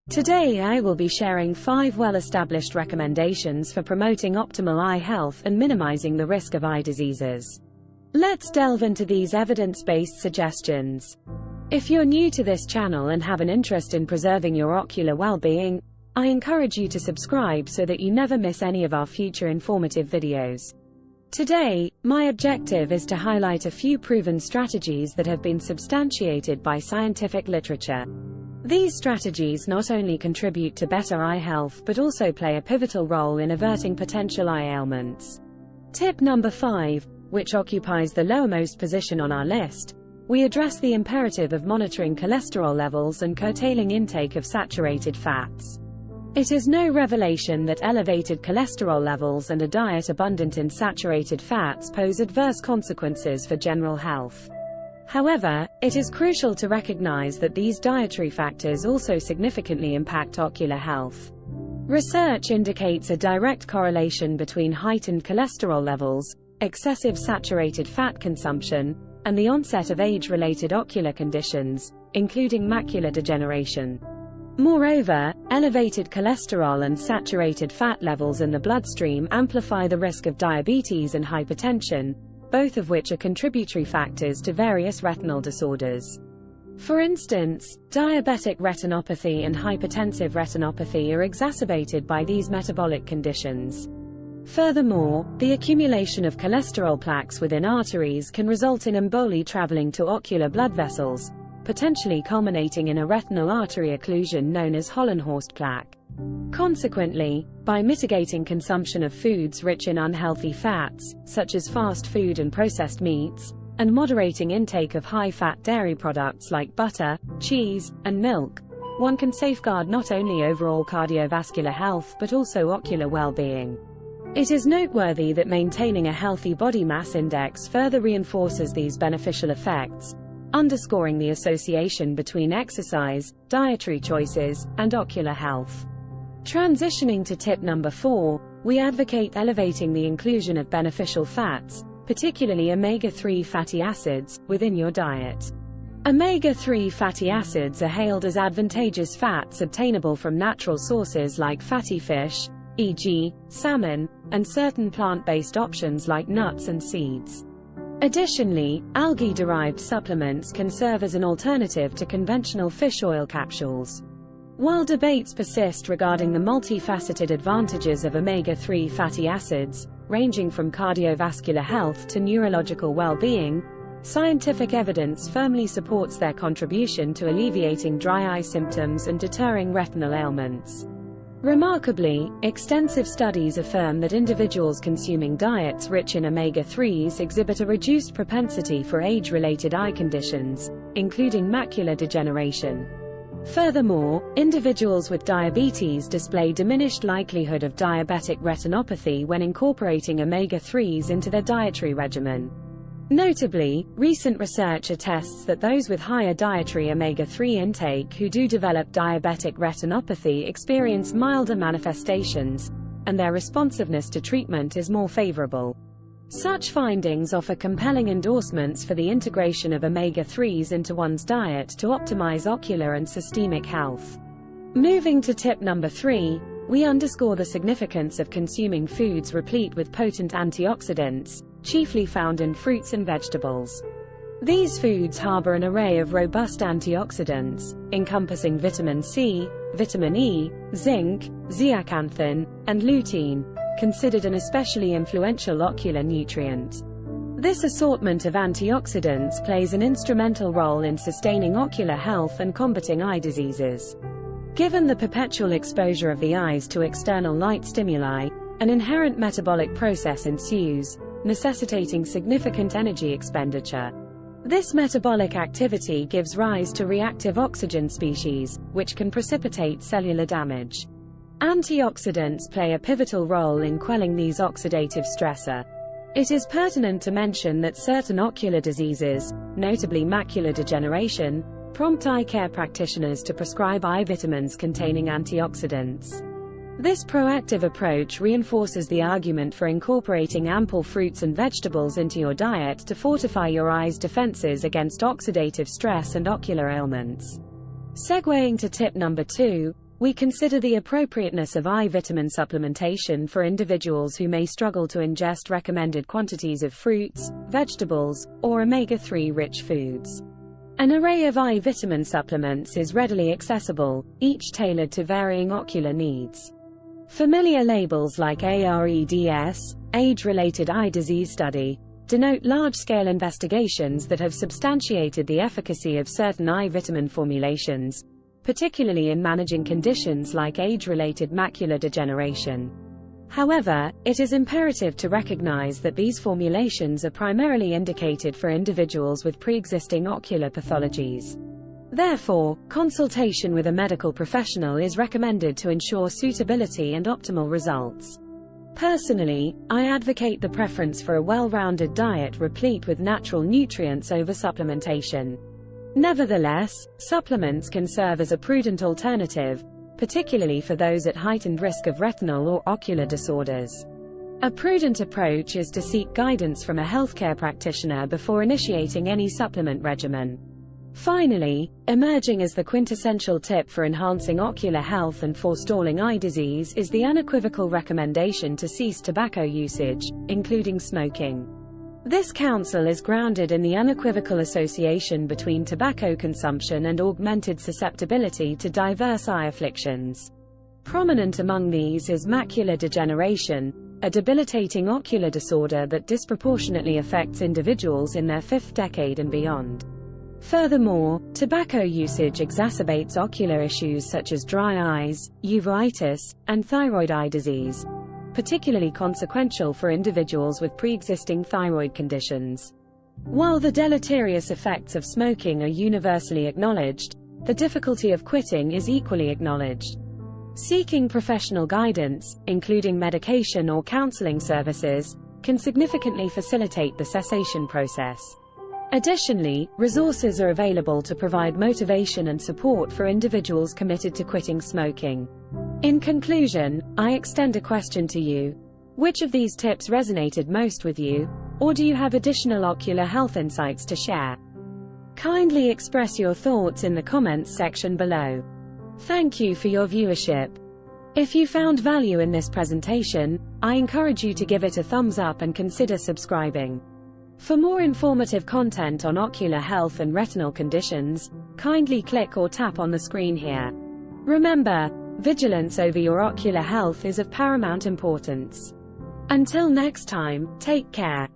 Today I will be sharing 5 well-established recommendations for promoting optimal eye health and minimizing the risk of eye diseases. Let's delve into these evidence-based suggestions. If you're new to this channel and have an interest in preserving your ocular well-being, I encourage you to subscribe so that you never miss any of our future informative videos. Today, my objective is to highlight a few proven strategies that have been substantiated by scientific literature. These strategies not only contribute to better eye health but also play a pivotal role in averting potential eye ailments. Tip number 5, which occupies the lowermost position on our list, we address the imperative of monitoring cholesterol levels and curtailing intake of saturated fats. It is no revelation that elevated cholesterol levels and a diet abundant in saturated fats pose adverse consequences for general health. However, it is crucial to recognize that these dietary factors also significantly impact ocular health. Research indicates a direct correlation between heightened cholesterol levels, excessive saturated fat consumption, and the onset of age-related ocular conditions, including macular degeneration. Moreover, elevated cholesterol and saturated fat levels in the bloodstream amplify the risk of diabetes and hypertension, both of which are contributory factors to various retinal disorders. For instance, diabetic retinopathy and hypertensive retinopathy are exacerbated by these metabolic conditions. Furthermore, the accumulation of cholesterol plaques within arteries can result in emboli traveling to ocular blood vessels, potentially culminating in a retinal artery occlusion known as Hollenhorst plaque. Consequently, by mitigating consumption of foods rich in unhealthy fats, such as fast food and processed meats, and moderating intake of high-fat dairy products like butter, cheese, and milk, one can safeguard not only overall cardiovascular health but also ocular well-being. It is noteworthy that maintaining a healthy body mass index further reinforces these beneficial effects, underscoring the association between exercise, dietary choices, and ocular health. Transitioning to tip number 4, we advocate elevating the inclusion of beneficial fats, particularly omega-3 fatty acids, within your diet. Omega-3 fatty acids are hailed as advantageous fats obtainable from natural sources like fatty fish, e.g., salmon, and certain plant-based options like nuts and seeds. Additionally, algae-derived supplements can serve as an alternative to conventional fish oil capsules. While debates persist regarding the multifaceted advantages of omega-3 fatty acids, ranging from cardiovascular health to neurological well-being, scientific evidence firmly supports their contribution to alleviating dry eye symptoms and deterring retinal ailments. Remarkably, extensive studies affirm that individuals consuming diets rich in omega-3s exhibit a reduced propensity for age-related eye conditions, including macular degeneration. Furthermore, individuals with diabetes display diminished likelihood of diabetic retinopathy when incorporating omega-3s into their dietary regimen. Notably, recent research attests that those with higher dietary omega-3 intake who do develop diabetic retinopathy experience milder manifestations, and their responsiveness to treatment is more favorable. Such findings offer compelling endorsements for the integration of omega-3s into one's diet to optimize ocular and systemic health. Moving to tip number 3, we underscore the significance of consuming foods replete with potent antioxidants, chiefly found in fruits and vegetables. These foods harbor an array of robust antioxidants, encompassing vitamin C, vitamin E, zinc, zeaxanthin, and lutein, considered an especially influential ocular nutrient. This assortment of antioxidants plays an instrumental role in sustaining ocular health and combating eye diseases. Given the perpetual exposure of the eyes to external light stimuli, an inherent metabolic process ensues, necessitating significant energy expenditure. This metabolic activity gives rise to reactive oxygen species, which can precipitate cellular damage. Antioxidants play a pivotal role in quelling these oxidative stressors. It is pertinent to mention that certain ocular diseases, notably macular degeneration, prompt eye care practitioners to prescribe eye vitamins containing antioxidants. This proactive approach reinforces the argument for incorporating ample fruits and vegetables into your diet to fortify your eye's defenses against oxidative stress and ocular ailments. Segueing to tip number 2, we consider the appropriateness of eye vitamin supplementation for individuals who may struggle to ingest recommended quantities of fruits, vegetables, or omega-3 rich foods. An array of eye vitamin supplements is readily accessible, each tailored to varying ocular needs. Familiar labels like AREDS, Age-Related Eye Disease Study, denote large-scale investigations that have substantiated the efficacy of certain eye vitamin formulations, particularly in managing conditions like age-related macular degeneration. However, it is imperative to recognize that these formulations are primarily indicated for individuals with pre-existing ocular pathologies. Therefore, consultation with a medical professional is recommended to ensure suitability and optimal results. Personally, I advocate the preference for a well-rounded diet replete with natural nutrients over supplementation. Nevertheless, supplements can serve as a prudent alternative, particularly for those at heightened risk of retinal or ocular disorders. A prudent approach is to seek guidance from a healthcare practitioner before initiating any supplement regimen. Finally, emerging as the quintessential tip for enhancing ocular health and forestalling eye disease is the unequivocal recommendation to cease tobacco usage, including smoking. This counsel is grounded in the unequivocal association between tobacco consumption and augmented susceptibility to diverse eye afflictions. Prominent among these is macular degeneration, a debilitating ocular disorder that disproportionately affects individuals in their fifth decade and beyond. Furthermore, tobacco usage exacerbates ocular issues such as dry eyes, uveitis, and thyroid eye disease, particularly consequential for individuals with pre-existing thyroid conditions. While the deleterious effects of smoking are universally acknowledged, the difficulty of quitting is equally acknowledged. Seeking professional guidance, including medication or counseling services, can significantly facilitate the cessation process. Additionally, resources are available to provide motivation and support for individuals committed to quitting smoking. In conclusion, I extend a question to you. Which of these tips resonated most with you, or do you have additional ocular health insights to share? Kindly express your thoughts in the comments section below. Thank you for your viewership. If you found value in this presentation, I encourage you to give it a thumbs up and consider subscribing. For more informative content on ocular health and retinal conditions, kindly click or tap on the screen here. Remember, vigilance over your ocular health is of paramount importance. Until next time, take care.